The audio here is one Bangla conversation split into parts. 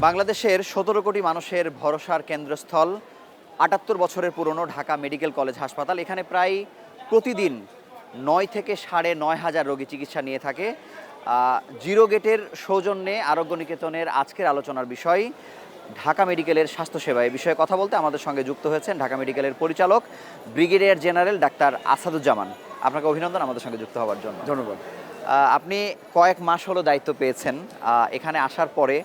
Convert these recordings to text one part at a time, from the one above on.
বাংলাদেশের ১৭ কোটি মানুষের ভরসার কেন্দ্রস্থল ৭৮ বছরের পুরনো ঢাকা মেডিকেল কলেজ হাসপাতাল। এখানে প্রায় প্রতিদিন ৯ থেকে ৯,৫০০ রোগী চিকিৎসা নিয়ে থাকে। জিরো গেটের সৌজন্যে আরোগ্য নিকেতনের আজকের আলোচনার বিষয় ঢাকা মেডিকেলের স্বাস্থ্যসেবা। এই বিষয়ে কথা বলতে আমাদের সঙ্গে যুক্ত হয়েছেন ঢাকা মেডিকেলের পরিচালক ব্রিগেডিয়ার জেনারেল ডাক্তার আসাদুজ্জামান। আপনাকে অভিনন্দন আমাদের সঙ্গে যুক্ত হওয়ার জন্য। ধন্যবাদ। আপনি কয়েক মাস হলো দায়িত্ব পেয়েছেন। এখানে আসার পরে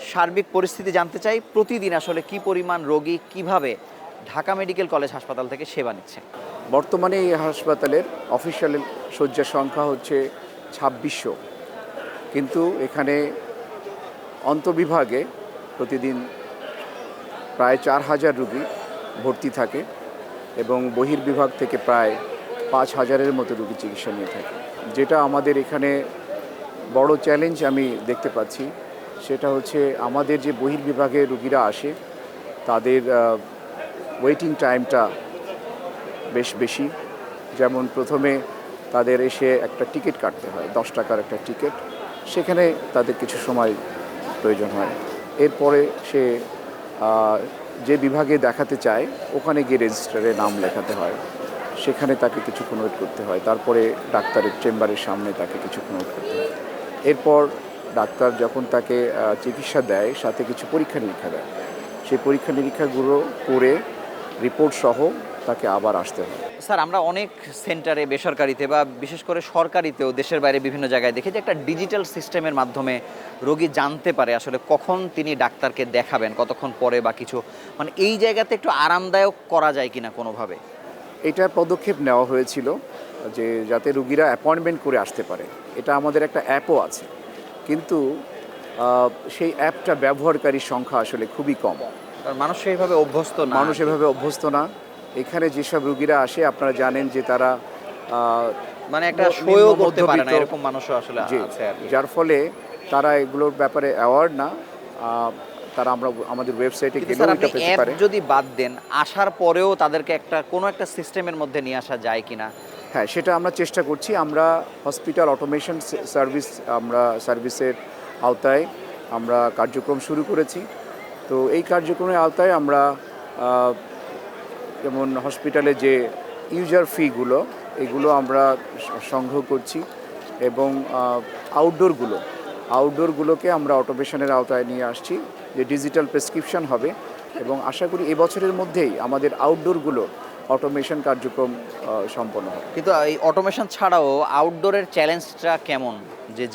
সার্বিক পরিস্থিতি জানতে চাই, প্রতিদিন আসলে কি পরিমাণ রোগী কিভাবে ঢাকা মেডিকেল কলেজ হাসপাতাল থেকে সেবা নিচ্ছে? বর্তমানে এই হাসপাতালের অফিসিয়াল শয্যা সংখ্যা হচ্ছে ২৬০০, কিন্তু এখানে অন্তবিভাগে প্রতিদিন প্রায় ৪,০০০ রুগী ভর্তি থাকে এবং বহির্বিভাগ থেকে প্রায় ৫,০০০-এর মতো রুগী চিকিৎসা নিয়ে থাকে। যেটা আমাদের এখানে বড় চ্যালেঞ্জ আমি দেখতে পাচ্ছি সেটা হচ্ছে আমাদের যে বহির্বিভাগে রুগীরা আসে তাদের ওয়েটিং টাইমটা বেশ বেশি। যেমন প্রথমে তাদের এসে একটা টিকিট কাটতে হয়, ১০ টাকার একটা টিকিট, সেখানে তাদের কিছু সময় প্রয়োজন হয়। এরপরে সে যে বিভাগে দেখাতে চায় ওখানে গিয়ে রেজিস্টারে নাম লেখাতে হয়, সেখানে তাকে কিছুক্ষণ ওয়েট করতে হয়। তারপরে ডাক্তারের চেম্বারের সামনে তাকে কিছুক্ষণ ওয়েট করতে হয়। এরপর ডাক্তার যখন তাকে চিকিৎসা দেয় সাথে কিছু পরীক্ষা নিরীক্ষা দেয়, সেই পরীক্ষা নিরীক্ষাগুলো করে রিপোর্ট সহ তাকে আবার আসতে হয়। স্যার, আমরা অনেক সেন্টারে, বেসরকারিতে বা বিশেষ করে সরকারিতেও দেশের বাইরে বিভিন্ন জায়গায় দেখি যে একটা ডিজিটাল সিস্টেমের মাধ্যমে রোগী জানতে পারে আসলে কখন তিনি ডাক্তারকে দেখাবেন, কতক্ষণ পরে বা কিছু, মানে এই জায়গাতে একটু আরামদায়ক করা যায় কিনা কোনোভাবে? এটা পদক্ষেপ নেওয়া হয়েছিল যে যাতে রুগীরা অ্যাপয়েন্টমেন্ট করে আসতে পারে। এটা আমাদের একটা অ্যাপও আছে, কিন্তু সেই অ্যাপটা ব্যবহারকারীর সংখ্যা আসলে খুবই কম। মানুষ সেইভাবে অভ্যস্ত না। মানুষ এভাবে অভ্যস্ত না। এখানে যেসব রুগীরা আসে আপনারা জানেন যে তারা মানে একটা সইও করতে পারে না, এরকম মানুষও আসলে আছে আর কি। যার ফলে তারা এগুলোর ব্যাপারে অ্যাওয়ার না। তারা আমাদের ওয়েবসাইটে গেলেও এটা পেতে পারে। যদি বাদ দেন, আসার পরেও তাদেরকে কোনো একটা সিস্টেমের মধ্যে নিয়ে আসা যায় কিনা? হ্যাঁ, সেটা আমরা চেষ্টা করছি। আমরা হসপিটাল অটোমেশন সার্ভিসের আওতায় আমরা কার্যক্রম শুরু করেছি। তো এই কার্যক্রমের আওতায় আমরা যেমন হসপিটালে যে ইউজার ফিগুলো এগুলো আমরা সংগ্রহ করছি এবং আউটডোরগুলোকে আমরা অটোমেশনের আওতায় নিয়ে আসছি, যে ডিজিটাল প্রেসক্রিপশন হবে এবং আশা করি এবছরের মধ্যেই আমাদের আউটডোরগুলো অটোমেশন কার্যক্রম সম্পন্ন হবে। কিন্তু এই অটোমেশন ছাড়াও আউটডোরের চ্যালেঞ্জটা কেমন?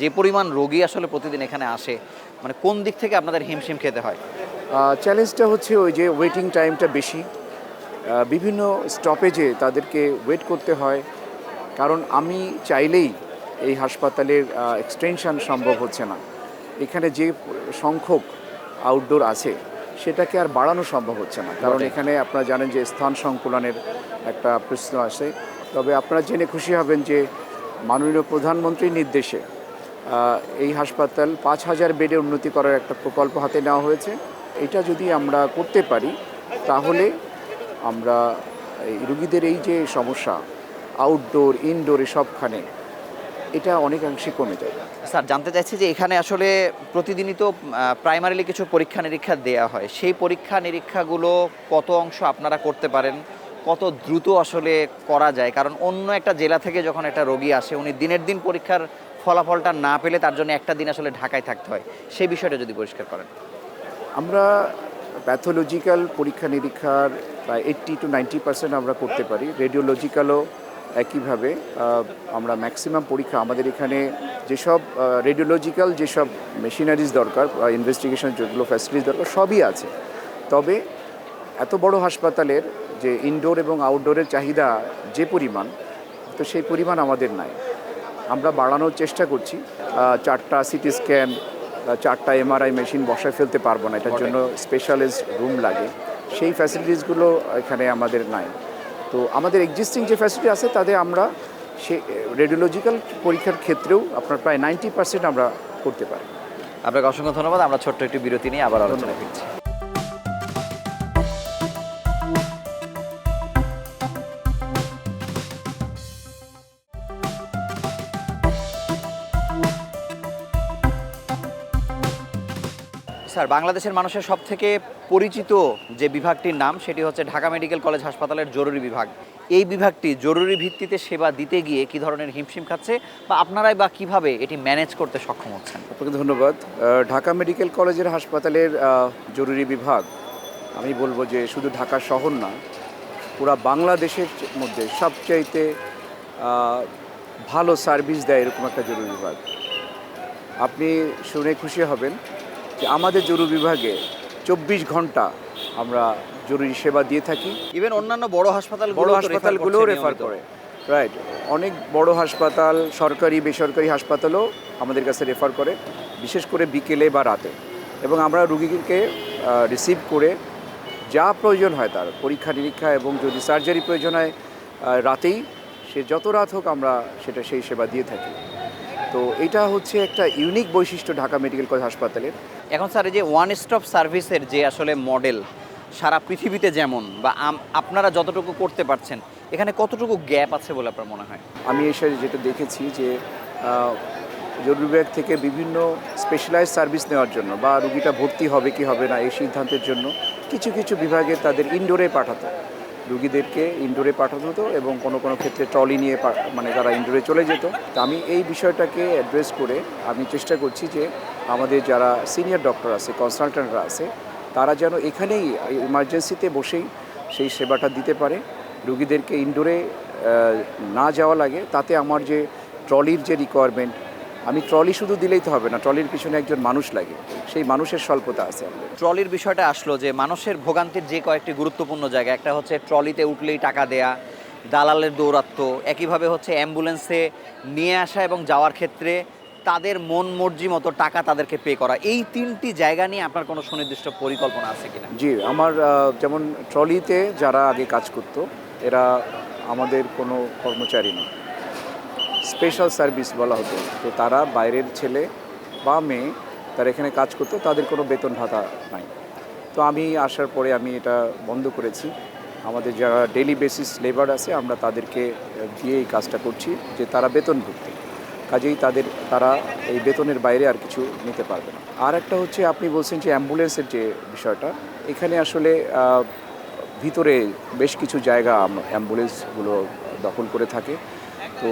যে পরিমাণ রোগী আসলে প্রতিদিন এখানে আসে, মানে কোন দিক থেকে আপনাদের হিমশিম খেতে হয়? চ্যালেঞ্জটা হচ্ছে ওই যে ওয়েটিং টাইমটা বেশি, বিভিন্ন স্টপেজে তাদেরকে ওয়েট করতে হয়। কারণ আমি চাইলেই এই হাসপাতালের এক্সটেনশন সম্ভব হচ্ছে না। এখানে যে সংখ্যক আউটডোর আছে সেটাকে আর বাড়ানো সম্ভব হচ্ছে না, কারণ এখানে আপনারা জানেন যে স্থান সংকুলনের একটা প্রশ্ন আসে। তবে আপনারা জেনে খুশি হবেন যে মাননীয় প্রধানমন্ত্রীর নির্দেশে এই হাসপাতাল ৫,০০০ বেডে উন্নতি করার একটা প্রকল্প হাতে নেওয়া হয়েছে। এটা যদি আমরা করতে পারি তাহলে আমরা এই রুগীদের এই যে সমস্যা আউটডোর ইনডোরে সবখানে, এটা অনেকাংশে কমে যায়। স্যার, জানতে চাইছি যে এখানে আসলে প্রতিদিনই তো প্রাইমারিলি কিছু পরীক্ষা নিরীক্ষা দেওয়া হয়, সেই পরীক্ষা নিরীক্ষাগুলো কত অংশ আপনারা করতে পারেন, কত দ্রুত আসলে করা যায়? কারণ অন্য একটা জেলা থেকে যখন একটা রোগী আসে, উনি দিনের দিন পরীক্ষার ফলাফলটা না পেলে তার জন্য একটা দিন আসলে ঢাকায় থাকতে হয়, সেই বিষয়টা যদি পরিষ্কার করেন। আমরা প্যাথোলজিক্যাল পরীক্ষা নিরীক্ষার প্রায় 80-90% আমরা করতে পারি। রেডিওলজিক্যালও একইভাবে আমরা ম্যাক্সিমাম পরীক্ষা আমাদের এখানে যেসব রেডিওলজিক্যাল যেসব মেশিনারিজ দরকার, ইনভেস্টিগেশন যেগুলো ফ্যাসিলিটিস দরকার সবই আছে। তবে এত বড় হাসপাতালের যে ইনডোর এবং আউটডোরের চাহিদা যে পরিমাণ, তো সেই পরিমাণ আমাদের নাই। আমরা বাড়ানোর চেষ্টা করছি। 4টা সিটি স্ক্যান, 4টা এমআরআই মেশিন বসায় ফেলতে পারবো না, এটার জন্য স্পেশালিস্ট রুম লাগে। সেই ফ্যাসিলিটিসগুলো এখানে আমাদের নাই। তো আমাদের এক্সিস্টিং যে ফ্যাসিলিটি আছে তাদের আমরা সে রেডিওলজিক্যাল পরীক্ষার ক্ষেত্রেও আপনার প্রায় 90% আমরা করতে পারি। আপনাকে অসংখ্য ধন্যবাদ। আমরা ছোট্ট একটি বিরতি নিয়ে আবার আলোচনা করছি। স্যার, বাংলাদেশের মানুষের সবথেকে পরিচিত যে বিভাগটির নাম সেটি হচ্ছে ঢাকা মেডিকেল কলেজ হাসপাতালের জরুরি বিভাগ। এই বিভাগটি জরুরি ভিত্তিতে সেবা দিতে গিয়ে কি ধরনের হিমশিম খাচ্ছে বা আপনারাই বা কিভাবে এটি ম্যানেজ করতে সক্ষম হচ্ছেন? আপনাকে ধন্যবাদ। ঢাকা মেডিকেল কলেজের হাসপাতালের জরুরি বিভাগ, আমি বলবো যে শুধু ঢাকা শহর না, পুরা বাংলাদেশের মধ্যে সবচাইতে ভালো সার্ভিস দেয় এরকম একটা জরুরি বিভাগ। আপনি শুনে খুশি হবেন যে আমাদের জরুরি বিভাগে 24 ঘন্টা আমরা জরুরি সেবা দিয়ে থাকি। ইভেন অন্যান্য বড় বড় হাসপাতালগুলোও রেফার করে, রাইট। অনেক বড় হাসপাতাল, সরকারি বেসরকারি হাসপাতালও আমাদের কাছে রেফার করে, বিশেষ করে বিকেলে বা রাতে। এবং আমরা রুগীকে রিসিভ করে যা প্রয়োজন হয় তার পরীক্ষা নিরীক্ষা এবং যদি সার্জারি প্রয়োজন হয় রাতেই, সে যত রাত হোক আমরা সেই সেবা দিয়ে থাকি। তো এটা হচ্ছে একটা ইউনিক বৈশিষ্ট্য ঢাকা মেডিকেল কলেজ হাসপাতালের। এখন স্যার, এই যে ওয়ান স্টপ সার্ভিসের যে আসলে মডেল সারা পৃথিবীতে যেমন বা আপনারা যতটুকু করতে পারছেন, এখানে কতটুকু গ্যাপ আছে বলে আপনার মনে হয়? আমি এসে যেটা দেখেছি যে জরুরি বিভাগ থেকে বিভিন্ন স্পেশালাইজড সার্ভিস নেওয়ার জন্য বা রুগীটা ভর্তি হবে কি হবে না এই সিদ্ধান্তের জন্য কিছু কিছু বিভাগে তাদের ইনডোরে পাঠাতো, রুগীদেরকে ইনডোরে পাঠানো হতো এবং কোনো কোনো ক্ষেত্রে ট্রলি নিয়ে মানে তারা ইনডোরে চলে যেত। তো আমি এই বিষয়টাকে অ্যাড্রেস করে আমি চেষ্টা করছি যে আমাদের যারা সিনিয়র ডক্টর আছে, কনসালট্যান্টরা আছে, তারা যেন এখানেই ইমার্জেন্সিতে বসেই সেই সেবাটা দিতে পারে, রুগীদেরকে ইনডোরে না যাওয়া লাগে। তাতে আমার যে ট্রলির যে রিকোয়ারমেন্ট, আমি ট্রলি শুধু দিলেই তো হবে না, ট্রলির পিছনে একজন মানুষ লাগে, সেই মানুষের স্বল্পতা আছে আমাদের। ট্রলির বিষয়টা আসলো যে মানুষের ভোগান্তির যে কয়েকটি গুরুত্বপূর্ণ জায়গা, একটা হচ্ছে ট্রলিতে উঠলেই টাকা দেয়া, দালালের দৌরাত্ম্য, একইভাবে হচ্ছে অ্যাম্বুলেন্সে নিয়ে আসা এবং যাওয়ার ক্ষেত্রে তাদের মন মর্জি মতো টাকা তাদেরকে পে করা। এই তিনটি জায়গা নিয়ে আপনার কোনো সুনির্দিষ্ট পরিকল্পনা আছে কিনা? জি, আমার যেমন ট্রলিতে যারা আগে কাজ করতো এরা আমাদের কোনো কর্মচারী না, স্পেশাল সার্ভিস বলা হতো। তো তারা বাইরের ছেলে বা মেয়ে, তারা এখানে কাজ করতো, তাদের কোনো বেতন ভাতা নাই। তো আমি আসার পরে আমি এটা বন্ধ করেছি। আমাদের যারা ডেইলি বেসিস লেবার আছে আমরা তাদেরকে দিয়ে এই কাজটা করছি যে তারা বেতনভুক্ত, কাজেই তারা এই বেতনের বাইরে আর কিছু নিতে পারবে না। আর একটা হচ্ছে আপনি বলছেন যে অ্যাম্বুলেন্সের যে বিষয়টা, এখানে আসলে ভিতরে বেশ কিছু জায়গা অ্যাম্বুলেন্সগুলো দখল করে থাকে। তো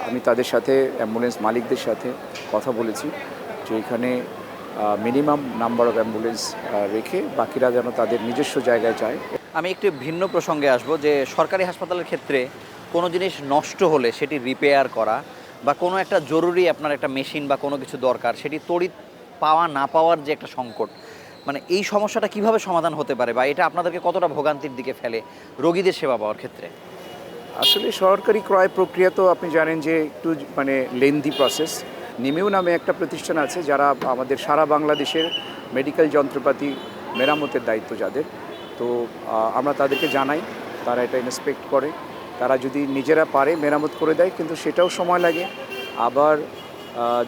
আমি তাদের সাথে, অ্যাম্বুলেন্স মালিকদের সাথে কথা বলেছি যে এখানে মিনিমাম নাম্বার অফ অ্যাম্বুলেন্স রেখে বাকিরা যেন তাদের নিজস্ব জায়গায় যায়। আমি একটু ভিন্ন প্রসঙ্গে আসব যে সরকারি হাসপাতালের ক্ষেত্রে কোনো জিনিস নষ্ট হলে সেটি রিপেয়ার করা বা কোনো একটা জরুরি আপনার একটা মেশিন বা কোনো কিছু দরকার, সেটি তড়িৎ পাওয়া না পাওয়ার যে একটা সংকট, মানে এই সমস্যাটা কিভাবে সমাধান হতে পারে বা এটা আপনাদেরকে কতটা ভোগান্তির দিকে ফেলে রোগীদের সেবা পাওয়ার ক্ষেত্রে? আসলে সরকারি ক্রয় প্রক্রিয়া তো আপনি জানেন যে একটু লেন্দি প্রসেস। নিমেও নামে একটা প্রতিষ্ঠান আছে যারা আমাদের সারা বাংলাদেশের মেডিকেল যন্ত্রপাতি মেরামতের দায়িত্ব যাদের। তো আমরা তাদেরকে জানাই, তারা এটা ইন্সপেক্ট করে, তারা যদি নিজেরা পারে মেরামত করে দেয়, কিন্তু সেটাও সময় লাগে। আবার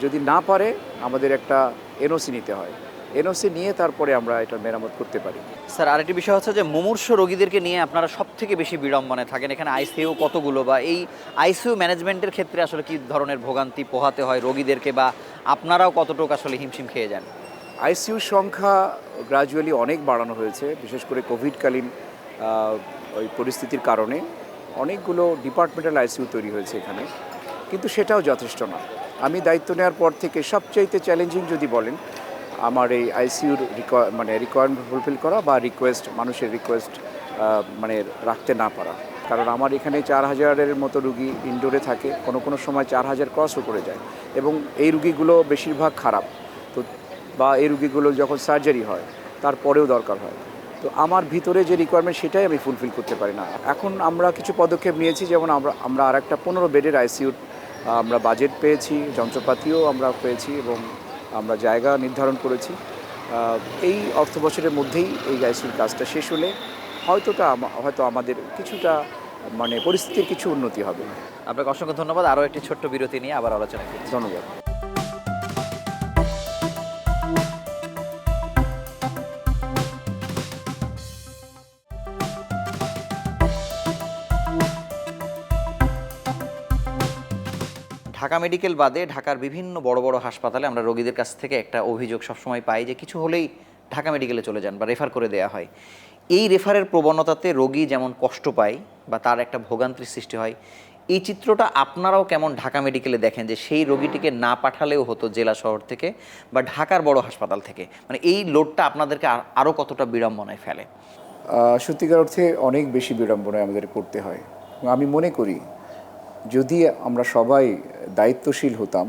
যদি না পারে আমাদের একটা এনওসি নিতে হয়, এনওসি নিয়ে তারপরে আমরা এটা মেরামত করতে পারি। স্যার, আরেকটি বিষয় হচ্ছে যে মুমূর্ষু রোগীদেরকে নিয়ে আপনারা সব থেকে বেশি বিড়ম্বনায় থাকেন। এখানে আইসিইউ কতগুলো বা এই আইসিইউ ম্যানেজমেন্টের ক্ষেত্রে আসলে কী ধরনের ভোগান্তি পোহাতে হয় রোগীদেরকে বা আপনারাও কতটুকু আসলে হিমশিম খেয়ে যান? আইসিইউর সংখ্যা গ্র্যাজুয়ালি অনেক বাড়ানো হয়েছে, বিশেষ করে কোভিডকালীন ওই পরিস্থিতির কারণে অনেকগুলো ডিপার্টমেন্টাল আইসিইউ তৈরি হয়েছে এখানে, কিন্তু সেটাও যথেষ্ট না। আমি দায়িত্ব নেওয়ার পর থেকে সবচাইতে চ্যালেঞ্জিং যদি বলেন আমার এই আইসিইউর রিকোয়ারমেন্ট ফুলফিল করা বা মানুষের রিকোয়েস্ট রাখতে না পারা। কারণ আমার এখানে 4000-এর মতো রুগী ইনডোরে থাকে, কোনো কোনো সময় 4000 ক্রসও করে যায়, এবং এই রুগীগুলো বেশিরভাগ খারাপ। তো বা এই রুগীগুলো যখন সার্জারি হয় তারপরেও দরকার হয়, তো আমার ভিতরে যে রিকোয়ারমেন্ট সেটাই আমি ফুলফিল করতে পারি না। এখন আমরা কিছু পদক্ষেপ নিয়েছি, যেমন আমরা আর একটা 15 বেডের আইসিইউর আমরা বাজেট পেয়েছি, যন্ত্রপাতিও আমরা পেয়েছি এবং আমরা জায়গা নির্ধারণ করেছি। এই অর্থ বছরের মধ্যেই এই আইসিইউর কাজটা শেষ হলে হয়তো আমাদের কিছুটা পরিস্থিতির কিছু উন্নতি হবে। আপনাকে অসংখ্য ধন্যবাদ। আরও একটি ছোট্ট বিরতি নিয়ে আবার আলোচনা করছি। ধন্যবাদ। ঢাকা মেডিকেল বাদে ঢাকার বিভিন্ন বড় বড় হাসপাতালে আমরা রোগীদের কাছ থেকে একটা অভিযোগ সবসময় পাই যে কিছু হলেই ঢাকা মেডিকেলে চলে যান বা রেফার করে দেওয়া হয়। এই রেফারের প্রবণতাতে রোগী যেমন কষ্ট পায় বা তার একটা ভোগান্তির সৃষ্টি হয়, এই চিত্রটা আপনারাও কেমন ঢাকা মেডিকেলে দেখেন যে সেই রোগীটিকে না পাঠালেও হতো জেলা শহর থেকে বা ঢাকার বড় হাসপাতাল থেকে? মানে এই লোডটা আপনাদেরকে আরও কতটা বিড়ম্বনায় ফেলে? সত্যিকার অর্থে অনেক বেশি বিড়ম্বনায় আমাদের করতে হয়। এবং আমি মনে করি যদি আমরা সবাই দায়িত্বশীল হতাম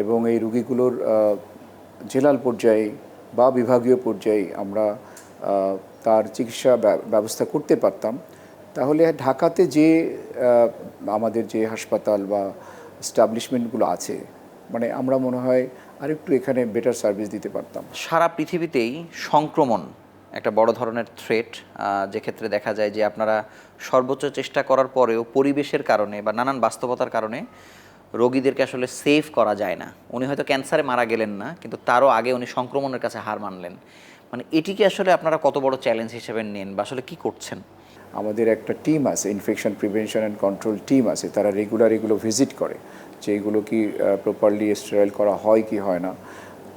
এবং এই রুগীগুলোর জেলাল পর্যায়ে বা বিভাগীয় পর্যায়ে আমরা তার চিকিৎসা ব্যবস্থা করতে পারতাম, তাহলে ঢাকাতে যে আমাদের যে হাসপাতাল বা এস্টাবলিশমেন্টগুলো আছে, মানে আমরা মনে হয় আরেকটু এখানে বেটার সার্ভিস দিতে পারতাম। সারা পৃথিবীতেই সংক্রমণ একটা বড় ধরনের থ্রেট, যে ক্ষেত্রে দেখা যায় যে আপনারা সর্বোচ্চ চেষ্টা করার পরেও পরিবেশের কারণে বা নানান বাস্তবতার কারণে রোগীদেরকে আসলে সেভ করা যায় না। উনি হয়তো ক্যান্সারে মারা গেলেন না, কিন্তু তারও আগে উনি সংক্রমণের কাছে হার মানলেন। মানে এটিকে আসলে আপনারা কত বড় চ্যালেঞ্জ হিসেবে নেন বা আসলে কী করছেন? আমাদের একটা টিম আছে, infection prevention and control team আছে, তারা রেগুলার এগুলো ভিজিট করে যে এগুলো কি প্রপারলি স্টেরাইল করা হয় কি হয় না,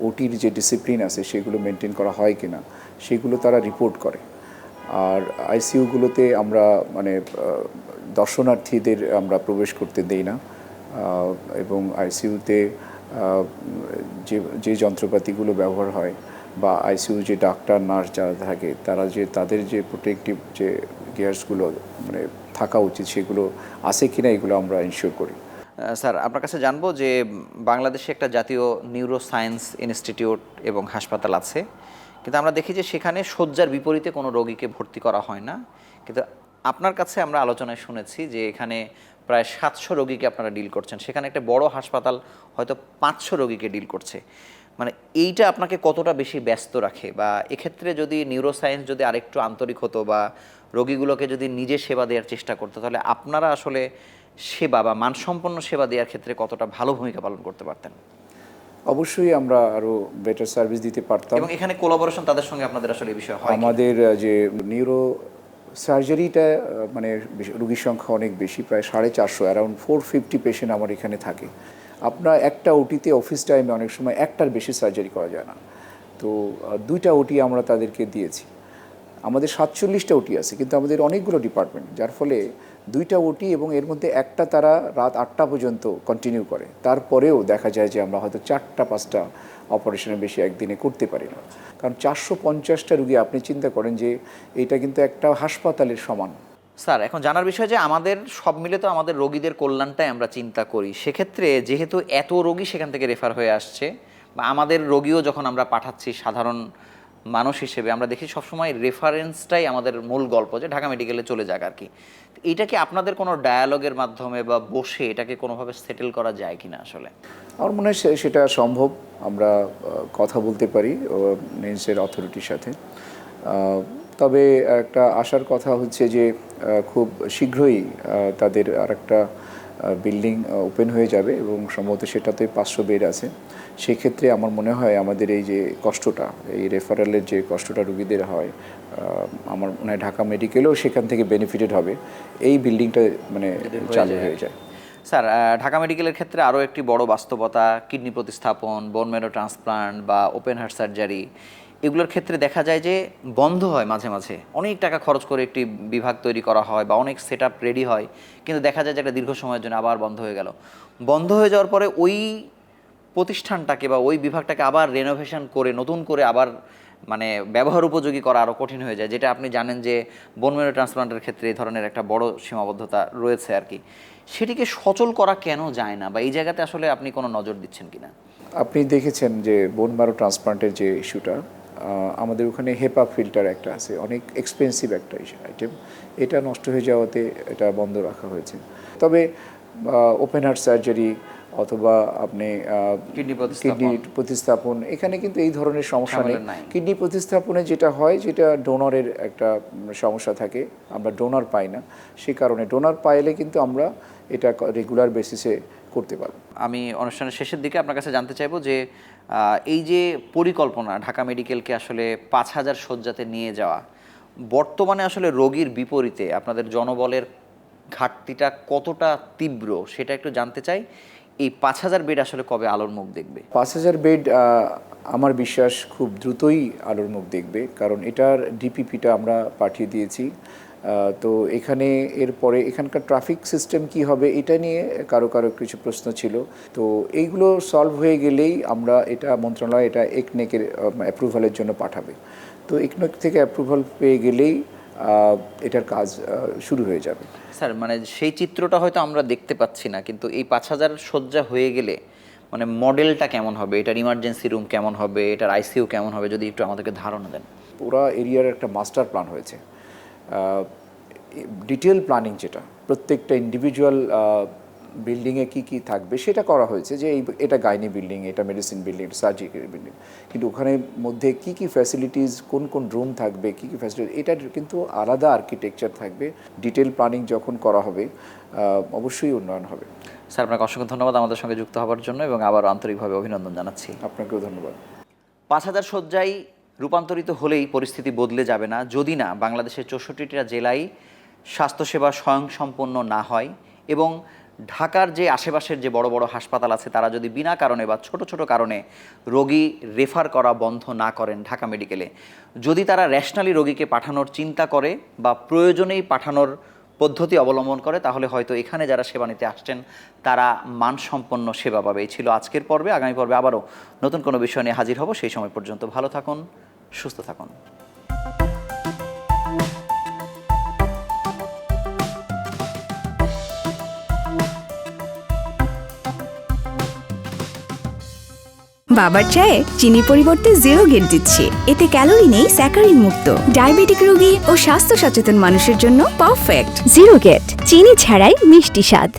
ওটির যে ডিসিপ্লিন আছে সেগুলো মেনটেন করা হয় কি না, সেগুলো তারা রিপোর্ট করে। আর আইসিইউগুলোতে আমরা মানে দর্শনার্থীদের আমরা প্রবেশ করতে দেই না, এবং আইসিইউতে যে যে যন্ত্রপাতিগুলো ব্যবহার হয় বা আইসিইউ যে ডাক্তার নার্স যারা থাকে তারা যে তাদের যে প্রোটেক্টিভ যে গিয়ার্সগুলো মানে থাকা উচিত সেগুলো আছে কিনা এগুলো আমরা ইনশিওর করি। স্যার, আপনার কাছে জানবো যে বাংলাদেশে একটা জাতীয় নিউরো সায়েন্স ইনস্টিটিউট এবং হাসপাতাল আছে, কিন্তু আমরা দেখি যে সেখানে শয্যার বিপরীতে কোনো রোগীকে ভর্তি করা হয় না। কিন্তু আপনার কাছে আমরা আলোচনায় শুনেছি যে এখানে প্রায় 700 রোগীকে আপনারা ডিল করছেন, সেখানে একটা বড় হাসপাতাল হয়তো 500 রোগীকে ডিল করছে। মানে এইটা আপনাকে কতটা বেশি ব্যস্ত রাখে? বা এক্ষেত্রে যদি নিউরোসায়েন্স যদি আরেকটু আন্তরিক হতো বা রোগীগুলোকে যদি নিজে সেবা দেওয়ার চেষ্টা করতো, তাহলে আপনারা আসলে সেবা বা মানসম্পন্ন সেবা দেওয়ার ক্ষেত্রে কতটা ভালো ভূমিকা পালন করতে পারতেন? অবশ্যই আমরা আরও বেটার সার্ভিস দিতে পারতাম। এবং এখানে কোলাবোরেশন তাদের সঙ্গে আপনাদের আসলে এই বিষয়ে হয় কি? আমাদের যে নিউরো সার্জারিটা মানে রুগীর সংখ্যা অনেক বেশি, প্রায় 450, অ্যারাউন্ড 450 পেশেন্ট আমার এখানে থাকে। আপনার একটা ওটিতে অফিস টাইমে অনেক সময় একটার বেশি সার্জারি করা যায় না, তো 2টা ওটি আমরা তাদেরকে দিয়েছি। আমাদের 47টা ওটি আছে, কিন্তু আমাদের অনেকগুলো ডিপার্টমেন্ট, যার ফলে 2টা ওটি এবং এর মধ্যে একটা তারা রাত 8টা পর্যন্ত কন্টিনিউ করে। তারপরেও দেখা যায় যে আমরা হয়তো 4টা-5টা অপারেশনের বেশি একদিনে করতে পারি না, কারণ 450টা রুগী আপনি চিন্তা করেন যে এটা কিন্তু একটা হাসপাতালের সমান। স্যার, এখন জানার বিষয় যে আমাদের সব মিলে তো আমাদের রোগীদের কল্যাণটাই আমরা চিন্তা করি। সেক্ষেত্রে যেহেতু এত রোগী সেখান থেকে রেফার হয়ে আসছে বা আমাদের রোগীও যখন আমরা পাঠাচ্ছি সাধারণ মানুষ হিসেবে, আমরা দেখি সবসময় রেফারেন্সটাই আমাদের মূল গল্প যে ঢাকা মেডিকেলে চলে যাক আর কি। এইটা কি আপনাদের কোনো ডায়ালগের মাধ্যমে বা বসে এটাকে কোনোভাবে সেটেল করা যায় কিনা আসলে? আমার মনে হয় সেটা সম্ভব। আমরা কথা বলতে পারি নিউজের অথরিটির সাথে। তবে একটা আশার কথা হচ্ছে যে খুব শীঘ্রই তাদের আরেকটা বিল্ডিং ওপেন হয়ে যাবে এবং সম্ভবত সেটাতে 500 বেড আছে। সেক্ষেত্রে আমার মনে হয় আমাদের এই যে কষ্টটা, এই রেফারেলের যে কষ্টটা রুগীদের হয়, আমার মনে হয় ঢাকা মেডিকেলেও সেখান থেকে বেনিফিটেড হবে এই বিল্ডিংটা মানে চালু হয়ে যায়। স্যার, ঢাকা মেডিকেলের ক্ষেত্রে আরও একটি বড় বাস্তবতা কিডনি প্রতিস্থাপন, বোন ম্যারো ট্রান্সপ্লান্ট বা ওপেন হার্ট সার্জারি, এগুলোর ক্ষেত্রে দেখা যায় যে বন্ধ হয় মাঝে মাঝে। অনেক টাকা খরচ করে একটি বিভাগ তৈরি করা হয় বা অনেক সেট আপ রেডি হয়, কিন্তু দেখা যায় যে একটা দীর্ঘ সময়ের জন্য আবার বন্ধ হয়ে গেল। বন্ধ হয়ে যাওয়ার পরে ওই প্রতিষ্ঠানটাকে বা ওই বিভাগটাকে আবার রেনোভেশন করে নতুন করে আবার মানে ব্যবহার উপযোগী করা আরও কঠিন হয়ে যায়, যেটা আপনি জানেন যে বোন ম্যারো ট্রান্সপ্লান্টের ক্ষেত্রে এই ধরনের একটা বড় সীমাবদ্ধতা রয়েছে আর কি। সেটিকে সচল করা কেন যায় না বা এই জায়গাতে আসলে আপনি কোনো নজর দিচ্ছেন কিনা? আপনি দেখেছেন যে বোন ম্যারো ট্রান্সপ্লান্টের যে ইস্যুটা, আমাদের ওখানে হেপা ফিল্টার একটা আছে, অনেক এক্সপেন্সিভ একটা আইটেম, এটা নষ্ট হয়ে যাওয়াতে এটা বন্ধ রাখা হয়েছে। তবে ওপেন হার্ট সার্জারি অথবা আপনি কিডনি প্রতিস্থাপন, এখানে কিন্তু এই ধরনের সমস্যা নেই। কিডনি প্রতিস্থাপনে যেটা হয়, যেটা ডোনারের একটা সমস্যা থাকে, আমরা ডোনার পাই না, সে কারণে ডোনার পাইলে কিন্তু আমরা এটা রেগুলার বেসিসে করতে পারবো। আমি অনুষ্ঠানের শেষের দিকে আপনার কাছে জানতে চাইবো যে এই যে পরিকল্পনা ঢাকা মেডিকেলকে আসলে 5000 শয্যাতে নিয়ে যাওয়া, বর্তমানে আসলে রোগীর বিপরীতে আপনাদের জনবলের ঘাটতিটা কতটা তীব্র সেটা একটু জানতে চাই। এই 5,000 বেড আসলে কবে আলোর মুখ দেখবে? 5,000 বেড আমার বিশ্বাস খুব দ্রুতই আলোর মুখ দেখবে, কারণ এটার ডিপিপিটা আমরা পাঠিয়ে দিয়েছি। তো এখানে এরপরে এখানকার ট্রাফিক সিস্টেম কি হবে এটা নিয়ে কারো কিছু প্রশ্ন ছিল। তো এইগুলো সলভ হয়ে গেলেই আমরা এটা মন্ত্রণালয় এটা একনেকের অ্যাপ্রুভালের জন্য পাঠাবে। তো একনেক থেকে অ্যাপ্রুভাল পেয়ে গেলেই এটার কাজ শুরু হয়ে যাবে। স্যার মানে সেই চিত্রটা হয়তো আমরা দেখতে পাচ্ছি না, কিন্তু এই 5,000 শয্যা হয়ে গেলে মানে মডেলটা কেমন হবে, এটার ইমার্জেন্সি রুম কেমন হবে, এটার আইসিইউ কেমন হবে, যদি একটু আমাদেরকে ধারণা দেন। পুরো এরিয়ার একটা মাস্টার প্ল্যান হয়েছে, ডিটেল প্ল্যানিং, যেটা প্রত্যেকটা ইন্ডিভিজুয়াল বিল্ডিংয়ে কী কী থাকবে সেটা করা হয়েছে। যে এটা গাইনি বিল্ডিং, এটা মেডিসিন বিল্ডিং, এটা সার্জিক্যাল বিল্ডিং, কিন্তু ওখানে মধ্যে কী কী ফ্যাসিলিটিস, কোন কোন রুম থাকবে, কী কী ফ্যাসিলিটি, এটার কিন্তু আলাদা আর্কিটেকচার থাকবে। ডিটেল প্ল্যানিং যখন করা হবে অবশ্যই উন্নয়ন হবে। স্যার আপনাকে অসংখ্য ধন্যবাদ আমাদের সঙ্গে যুক্ত হওয়ার জন্য, এবং আবার আন্তরিকভাবে অভিনন্দন জানাচ্ছি। আপনাকেও ধন্যবাদ। 5,000 শয্যায় রূপান্তরিত হলেই পরিস্থিতি বদলে যাবে না, যদি না বাংলাদেশের 64টা জেলায় স্বাস্থ্যসেবা স্বয়ংসম্পন্ন না হয়, এবং ঢাকার যে আশেপাশের যে বড় বড় হাসপাতাল আছে তারা যদি বিনা কারণে বা ছোট ছোট কারণে রোগী রেফার করা বন্ধ না করেন ঢাকা মেডিকেলে, যদি তারা র্যাশনালি রোগীকে পাঠানোর চিন্তা করে বা প্রয়োজনেই পাঠানোর পদ্ধতি অবলম্বন করে, তাহলে হয়তো এখানে যারা সেবা নিতে আসছেন তারা মানসম্পন্ন সেবা পাবে। এই ছিল আজকের পর্বে। আগামী পর্বে আবারও নতুন কোনো বিষয় নিয়ে হাজির হব। সেই সময় পর্যন্ত ভালো থাকুন, সুস্থ থাকুন। বাবার চায়ে চিনির পরিবর্তে 0 গেট দিচ্ছি। এতে ক্যালোরি নেই, স্যাকারিন মুক্ত, ডায়াবেটিক রোগী ও স্বাস্থ্য সচেতন মানুষের জন্য পারফেক্ট। 0 গেট, চিনি ছাড়াই মিষ্টি স্বাদ।